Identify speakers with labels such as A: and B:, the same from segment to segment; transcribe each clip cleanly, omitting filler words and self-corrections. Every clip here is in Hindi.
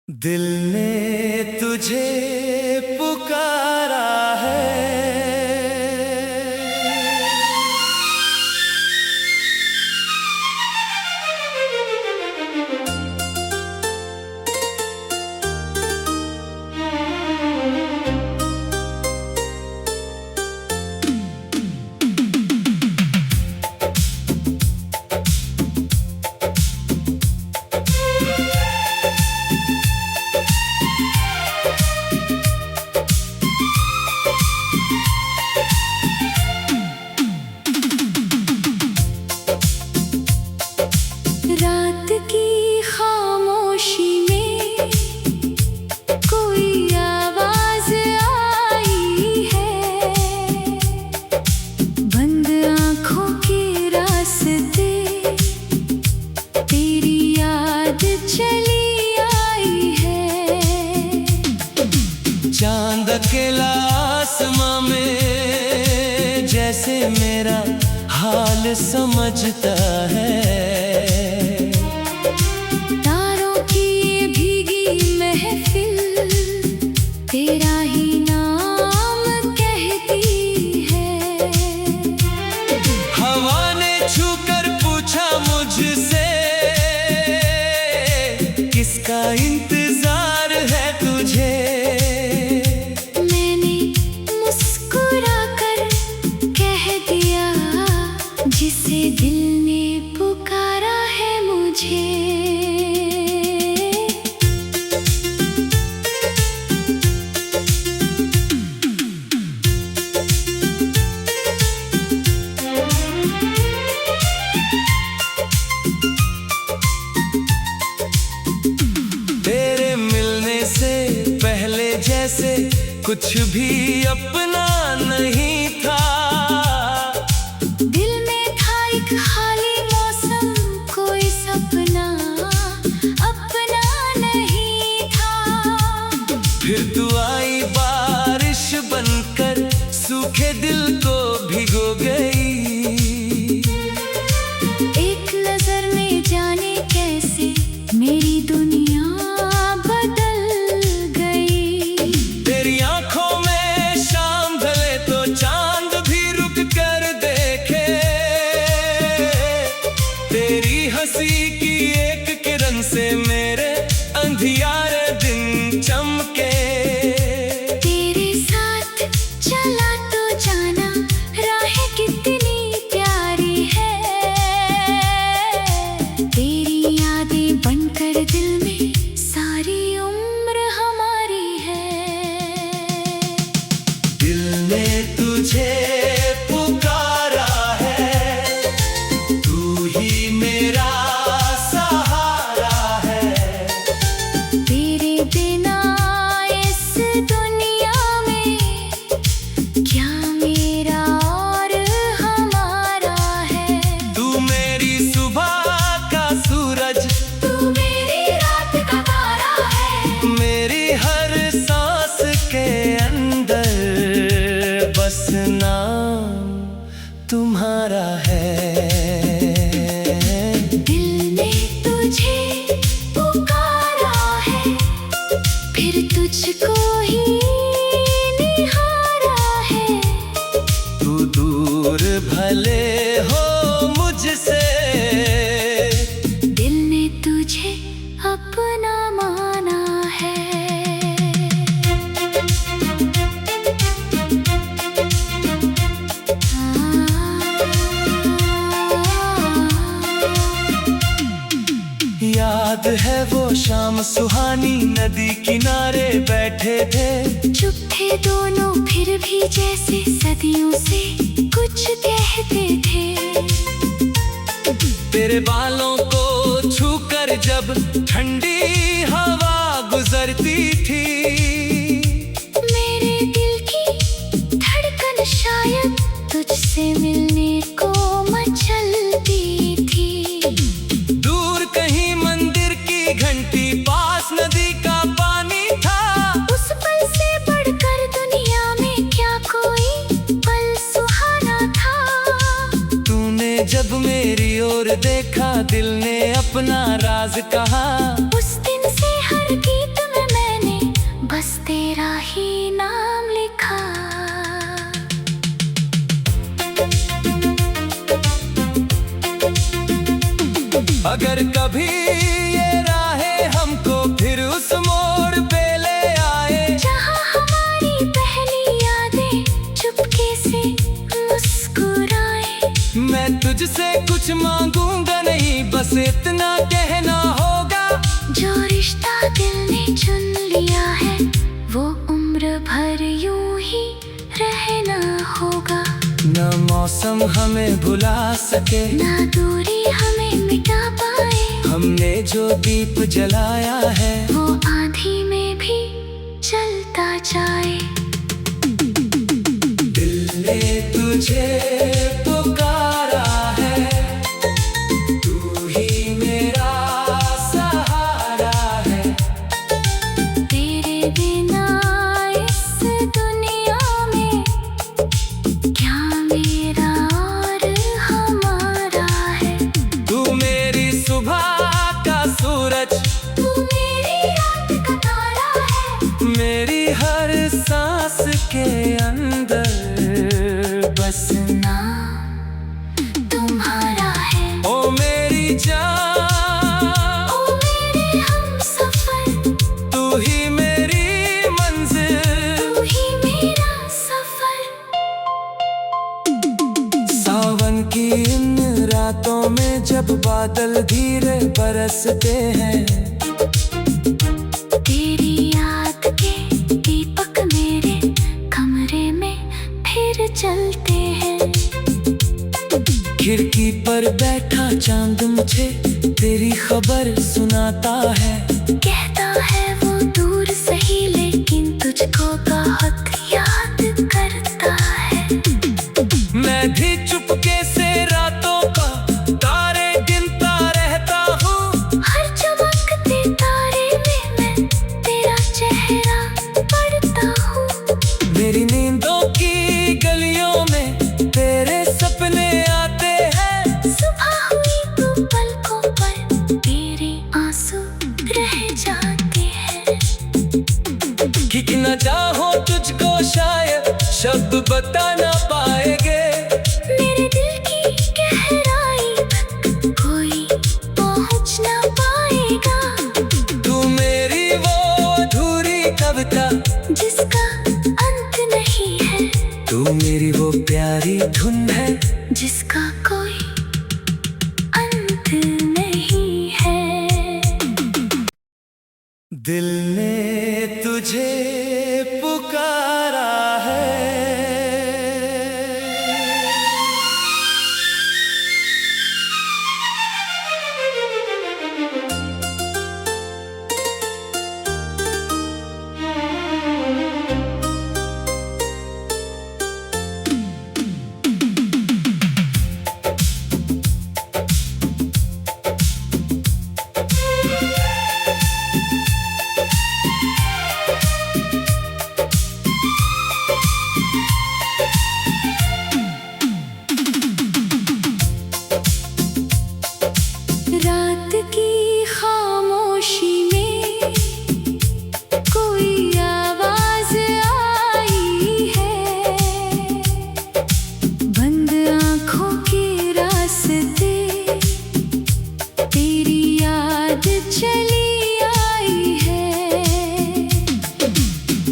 A: दिल ने तुझे पुकारा है।
B: रात की खामोशी में कोई आवाज आई है। बंद आंखों के रास्ते तेरी याद चली आई है।
A: चांद अकेला आसमां में जैसे मेरा हाल समझता है।
B: तेरा ही नाम कहती है।
A: हवा ने छूकर पूछा मुझसे, किसका इंतजार है तुझे।
B: मैंने मुस्कुरा कर कह दिया, जिसे दिल ने पुकारा है मुझे।
A: जैसे कुछ भी अपना नहीं था।
B: दिल में था एक खाली मौसम, कोई सपना अपना नहीं था।
A: फिर तू आई बारिश बनकर, सूखे दिल को भिगो गई।
B: एक नजर में जाने कैसे मेरी दुनिया
A: हंसी की एक किरण से मेरे अंधियारे दिन चमके।
B: तेरे साथ चला तो जाना, राहें कितनी प्यारी है। तेरी यादें बनकर दिल में सारी उम्र हमारी है।
A: दिल ने तुझे पुकारा है, तू ही मेरा नाम तुम्हारा है।
B: दिल ने तुझे पुकारा है, फिर तुझको ही निहारा है।
A: तू दूर भले हो मुझसे,
B: दिल ने तुझे अपना माना है।
A: याद है वो शाम सुहानी, नदी किनारे बैठे थे।
B: चुप थे दोनों फिर भी जैसे सदियों से कुछ कहते थे।
A: तेरे बालों को छूकर जब ठंडी हवा गुजरती थी,
B: मेरे दिल की धड़कन शायद तुझसे मिलने को मचलती थी।
A: घंटी पास नदी का पानी था।
B: उस पल से बढ़कर दुनिया में क्या कोई पल सुहाना था।
A: तूने जब मेरी ओर देखा, दिल ने अपना राज कहा।
B: उस दिन से हर गीत रिश्ता दिल ने चुन लिया है, वो उम्र भर यूं ही रहना होगा।
A: न मौसम हमें भुला सके,
B: ना दूरी हमें मिटा पाए।
A: हमने जो दीप जलाया है,
B: वो आंधी में भी जलता जाए।
A: दिल ने तुझे पुकारा है, तू ही मेरा सहारा है।
B: तेरे बिना इस दुनिया में क्या मेरा और हमारा है।
A: तू मेरी सुबह का सूरज,
B: तू मेरी रात का तारा है।
A: मेरी हर सांस के अंदर बसना
B: तुम्हारा है।
A: ओ मेरी जान,
B: ओ मेरे हमसफर,
A: तू ही मेरी मंजिल।
B: तू ही मेरा सफर।
A: सावन की इन रातों में जब बादल धीरे बरसते हैं,
B: तेरी याद के दीपक मेरे कमरे में फिर जलते हैं।
A: खिड़की पर बैठा चांद मुझे तेरी खबर सुनाता है।
B: कहता है वो दूर सही लेकिन तुझको बहुत याद करता है।
A: मैं भी चुपके से रातों का तारे गिनता रहता हूँ।
B: हर चमकते तारे में मैं तेरा चेहरा पढ़ता हूँ।
A: मेरी नींदों की गलियों में तेरे सपने आते हैं।
B: सुबह हुई तो पलकों पर तेरे आंसू रह जाते हैं।
A: कि न चाहो तुझको शायद शब्द बता ना पाएंगे।
B: मेरे दिल की गहराई तक कोई पहुंच ना पाएगा।
A: तू मेरी वो अधूरी कविता,
B: जिसका अंत नहीं है।
A: तू मेरी वो प्यारी धुन है,
B: जिसका कोई अंत नहीं है।
A: दिल ने तुझे पुकारा है।
B: रात की खामोशी में कोई आवाज आई है। बंद आंखों के रास्ते तेरी याद चली आई है।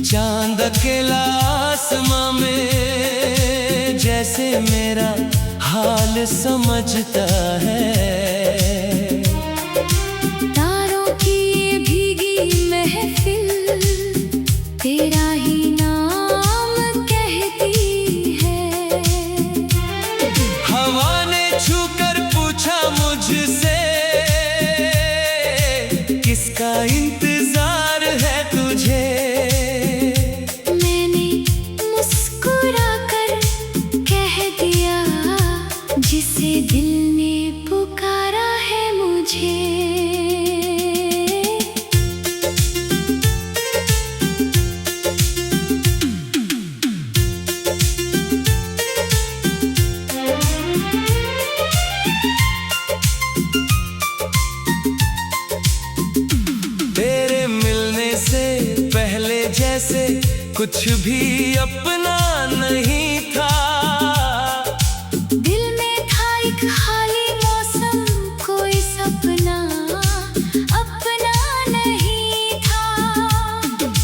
A: चांद अकेला आसमां में जैसे मेरा हाल समझता है।
B: तारों की ये भीगी महफिल तेरा ही नाम कहती है।
A: हवा ने छूकर पूछा मुझसे, किसका इंतजार है तुझे।
B: मैंने मुस्कुरा कर कह दिया, जिसे दिल ने पुकारा है मुझे।
A: तेरे मिलने से पहले जैसे कुछ भी अपना नहीं था।
B: दिल में था एक खाली मौसम, कोई सपना अपना नहीं था।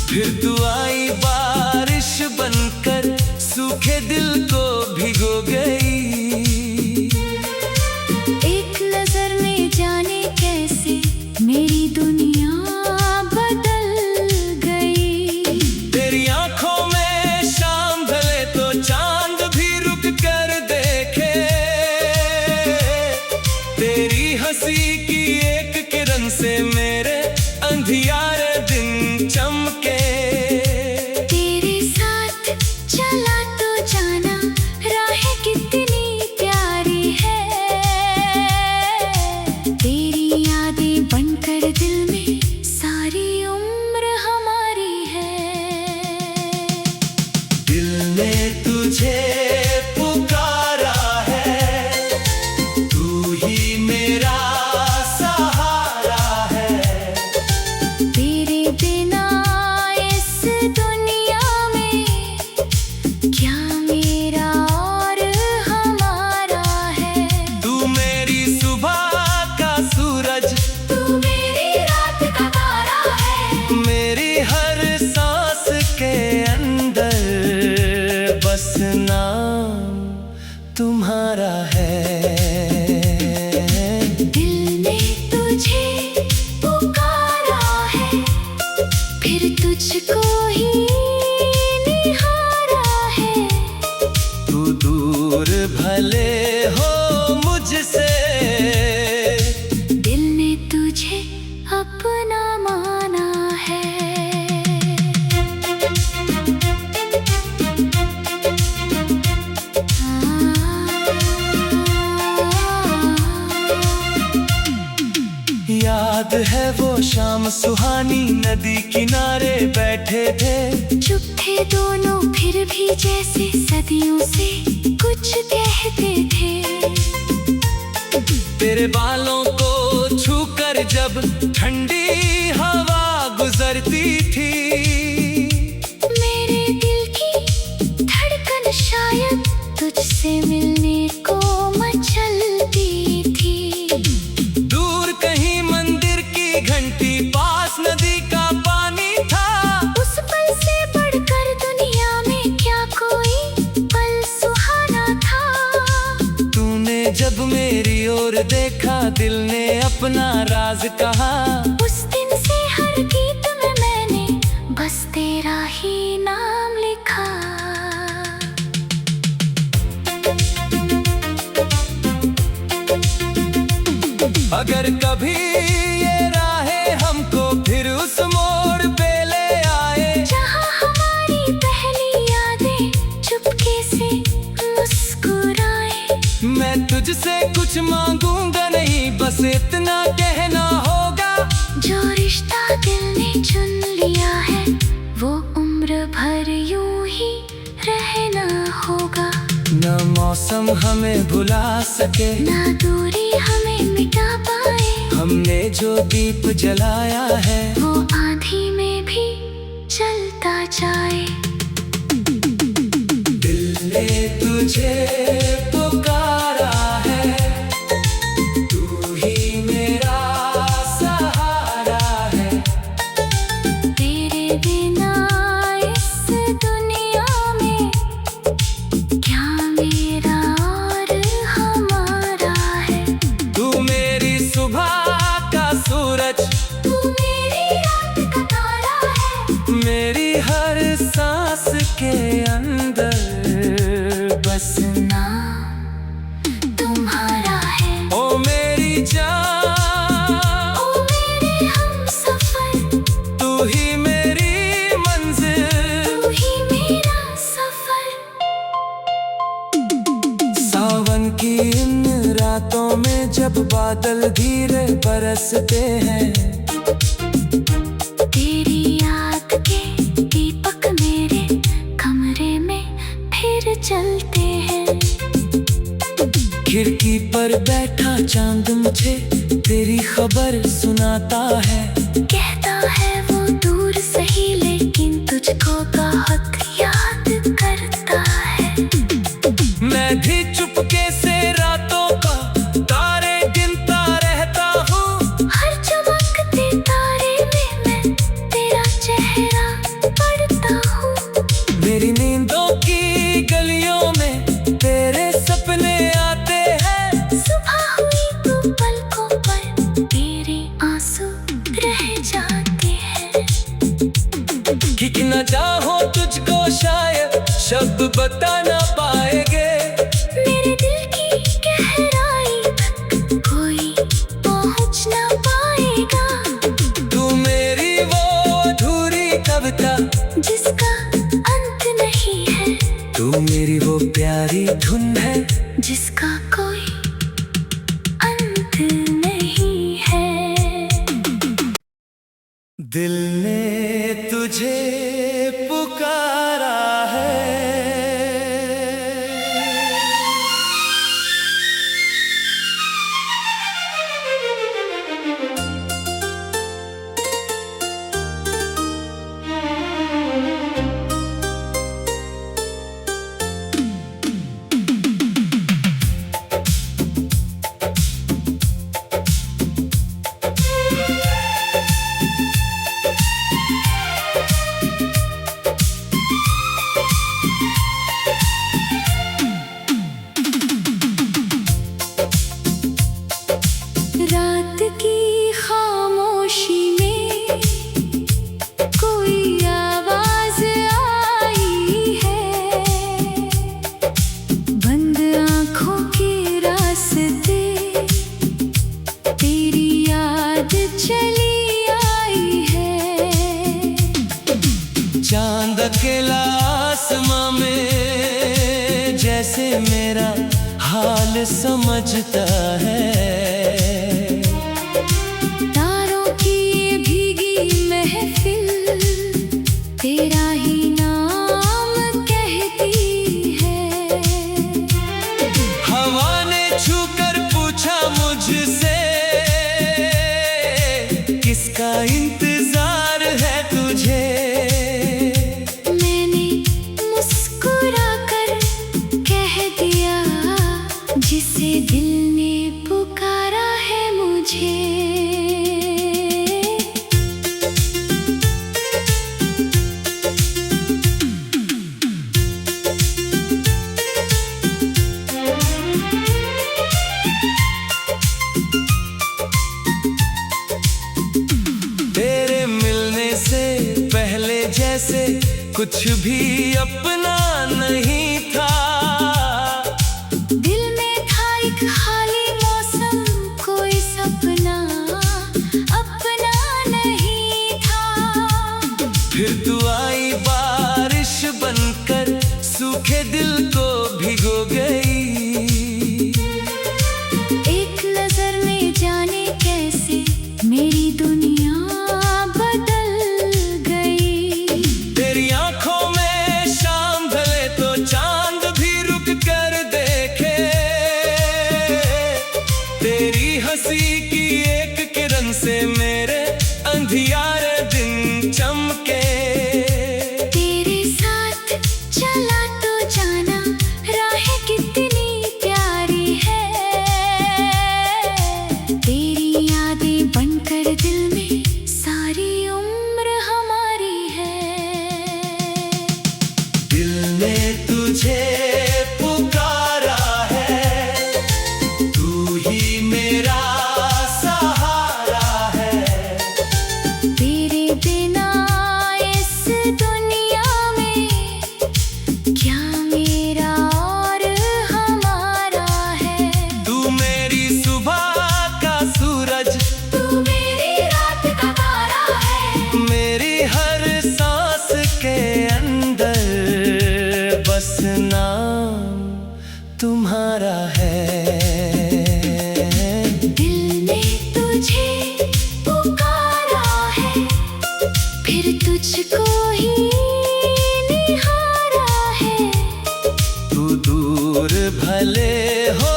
A: फिर तू आई बारिश बनकर, सूखे दिल को भिगो गई।
B: एक नजर में जाने कैसे मेरी दुनिया
A: तुझे पुकारा है, तू ही मेरा सहारा है।
B: तेरे बिना इस दुनिया में क्या मेरा और हमारा है।
A: तू मेरी सुबह का सूरज,
B: तू मेरी रात का तारा है।
A: मेरी हर सांस के अंदर बस नाम तुम्हारा है।
B: दिल ने तुझे पुकारा है, फिर तुझको ही निहारा है।
A: तू दूर भले हो मुझसे,
B: दिल ने तुझे अपना माना है।
A: याद है वो शाम सुहानी, नदी किनारे बैठे थे।
B: चुप थे दोनों फिर भी जैसे सदियों से कुछ कहते थे।
A: तेरे बालों को छूकर जब ठंडी हवा गुजरती थी,
B: मेरे दिल की धड़कन शायद तुझसे मिलने को मचलती थी।
A: दूर कहीं मंदिर की घंटी, पास नदी का पानी था।
B: उस पल से बढ़कर दुनिया में क्या कोई पल सुहाना था।
A: तूने जब मेरी ओर देखा, दिल ने अपना राज कहा।
B: उस दिन से हर गीत में मैंने बस तेरा ही नाम लिखा।
A: अगर कभी ये राहें हमको फिर उस मोड़ पे ले आए,
B: जहाँ हमारी पहली यादें चुपके से मुस्कुराए।
A: मैं तुझसे कुछ मांगूंगा नहीं, बस इतना कहना होगा।
B: जो रिश्ता दिल ने चुन लिया है, वो उम्र भर यूं ही रहना होगा।
A: न मौसम हमें भुला सके,
B: ना दूरी हमें मिटा पाए।
A: हमने जो दीप जलाया है,
B: वो आंधी में भी चलता जाए।
A: दिल ने तुझे पुकारा है, तू ही मेरा सहारा है।
B: तेरे बिना इस दुनिया में क्या मेरा और हमारा है।
A: तू मेरी सुबह का सूरज,
B: तू मेरी रात का तारा है।
A: मेरी हर सांस के अंदर बस
B: नाम तुम्हारा है।
A: ओ मेरी जान,
B: ओ मेरे हमसफर,
A: तू ही मेरी मंजिल।
B: तू ही मेरा सफर।
A: सावन की इन रातों में जब बादल धीरे बरसते हैं,
B: तेरी याद के दीपक मेरे कमरे में फिर जलते हैं।
A: खिड़की पर बैठा चांद मुझे तेरी खबर सुनाता है।
B: कहता है वो दूर सही लेकिन तुझको बहुत याद करता है।
A: मैं भी चुपके से रातों का तारे गिनता रहता हूँ।
B: हर चमकते तारे में मैं तेरा चेहरा पढ़ता हूँ।
A: मेरी नींदों की गलियों में तेरे सपने आते हैं।
B: सुबह हुई तो पलकों पर तेरे आंसू रह जाते हैं।
A: कि न चाहो तुझको शायद शब्द बता ना पाएंगे।
B: मेरे दिल की गहराई तक कोई पहुंच ना पाएगा।
A: तू मेरी वो अधूरी कविता,
B: जिसका अंत नहीं है।
A: तू मेरी वो प्यारी धुन है,
B: जिसका कोई अंत नहीं है।
A: दिल ने तुझे पुकारा है। चांद अकेला आसमां में जैसे मेरा हाल समझता है।
B: तारों की ये भीगी महफिल तेरा ही नाम कहती है।
A: हवा ने छूकर पूछा मुझसे किसका इंतजार है तुझे।
B: मैंने मुस्कुराकर कह दिया जिसे दिल ने पुकारा है मुझे।
A: तेरे मिलने से पहले जैसे कुछ भी अपना नहीं था।
B: दिल में था एक खाली मौसम, कोई सपना अपना नहीं था।
A: फिर तू आई बारिश बनकर सूखे दिल को भिगो गई।
B: एक नजर में जाने कैसे मेरी दुनिया बदल गई।
A: तेरी आंखों में शाम ढले तो चांद भी रुक कर देखे। तेरी हंसी की एक किरण से मेरे अंधियारे दिन चमके।
B: तेरे साथ चला तो जाना राहें कितनी प्यारी है। तेरी यादें बनकर दिल में सारी उम्र हमारी है।
A: दिल ने तुझे पुकारा है, तू ही मेरा सहारा है।
B: तेरे बिना इस दुनिया में क्या मेरा और हमारा है।
A: तू मेरी सुबह का सूरज,
B: तू मेरी रात का तारा है।
A: मेरी हर सांस के अंदर बस नाम तुम्हारा है।
B: दिल ने तुझे पुकारा है, फिर तुझको ही निहारा है।
A: तू दूर भले हो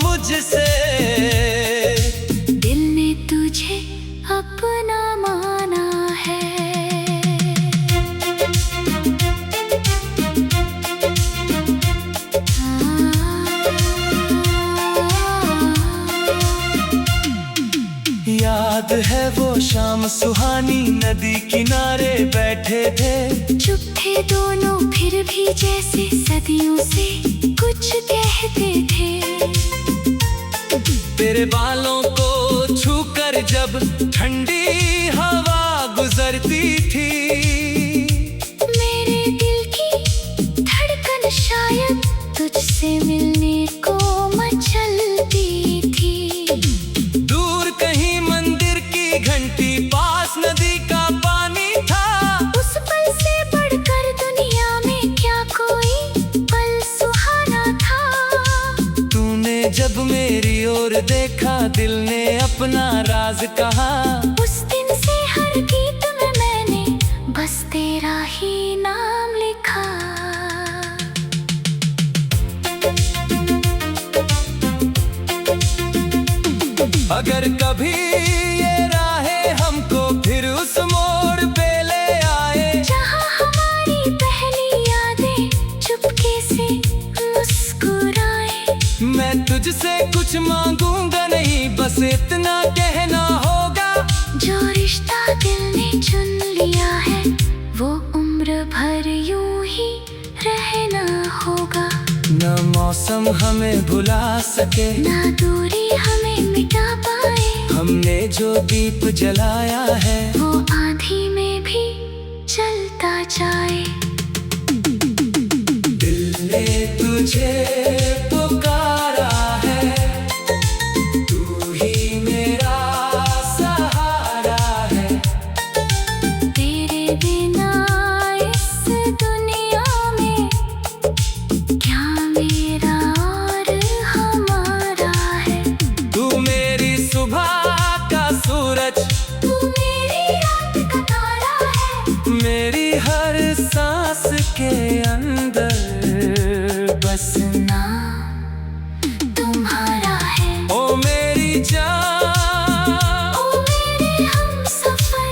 A: मुझसे,
B: दिल ने तुझे अपना माना है।
A: याद है वो शाम सुहानी, नदी किनारे बैठे थे।
B: चुप थे दोनों फिर भी जैसे सदियों से कुछ कहते थे।
A: तेरे बालों को छूकर जब ठंडी हवा गुजरती थी।
B: मेरे दिल की धड़कन शायद तुझसे मिलने को मचलती थी।
A: दूर कहीं मंदिर की घंटी, पास नदी का पानी था।
B: उस पल से बढ़कर दुनिया में क्या कोई पल सुहाना था।
A: तूने जब मेरी ओर देखा, दिल ने अपना राज कहा।
B: उस दिन से हर गीत में मैंने बस तेरा ही नाम लिखा।
A: अगर कभी ये राहें हमको फिर उस मोड़ पे ले आए,
B: जहाँ हमारी पहली यादें चुपके से मुस्कुराए।
A: मैं तुझसे कुछ मांगूंगा नहीं, बस इतना कहना होगा।
B: जो रिश्ता दिल ने चुन लिया है वो उम्र भर यूं ही रहना होगा।
A: न मौसम हमें भुला सके,
B: ना दूरी हमें मिटा पाए।
A: हमने जो दीप जलाया है
B: वो आंधी में भी जलता जाए।
A: दिल ने तुझे पुकारा है, तू ही मेरा सहारा है।
B: तेरे बिना इस बस नाम तुम्हारा है।
A: ओ मेरी जान,
B: ओ मेरे हमसफर,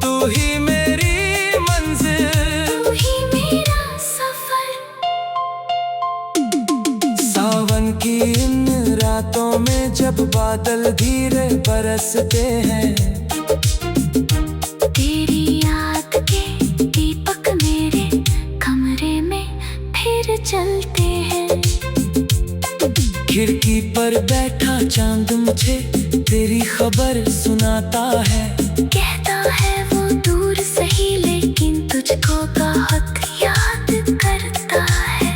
A: तू ही मेरी मंजिल,
B: तू ही मेरा सफर।
A: सावन की इन रातों में जब बादल धीरे बरसते हैं,
B: तेरी याद के दीपक मेरे कमरे में फिर जलते हैं।
A: खिड़की पर बैठा चांद मुझे तेरी खबर सुनाता है।
B: कहता है वो दूर सही लेकिन तुझको बहुत याद करता है।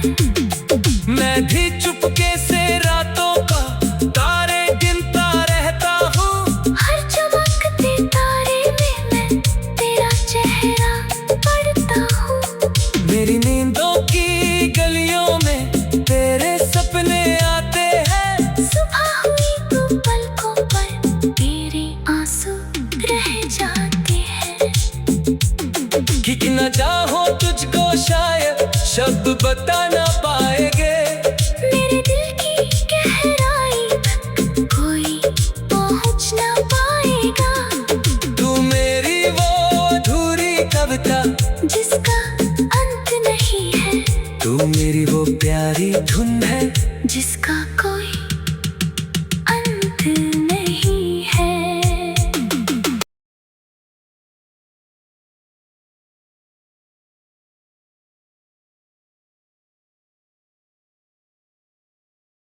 A: मैं भी चुपके से रातों का तारे गिनता रहता हूँ।
B: हर चमकते तारे में मैं तेरा चेहरा पढ़ता हूँ।
A: मेरी नींदों की गलियों में तेरे सपने आते हैं।
B: सुबह हुई तो पलकों पर तेरे आंसू रह जाते हैं।
A: कि न चाहो तुझको शायद शब्द बता ना पाएंगे।
B: मेरे दिल की गहराई तक कोई पहुंच ना पाएगा।
A: तू मेरी वो अधूरी कविता
B: जिसका अंत नहीं है।
A: तू मेरी वो प्यारी धुन है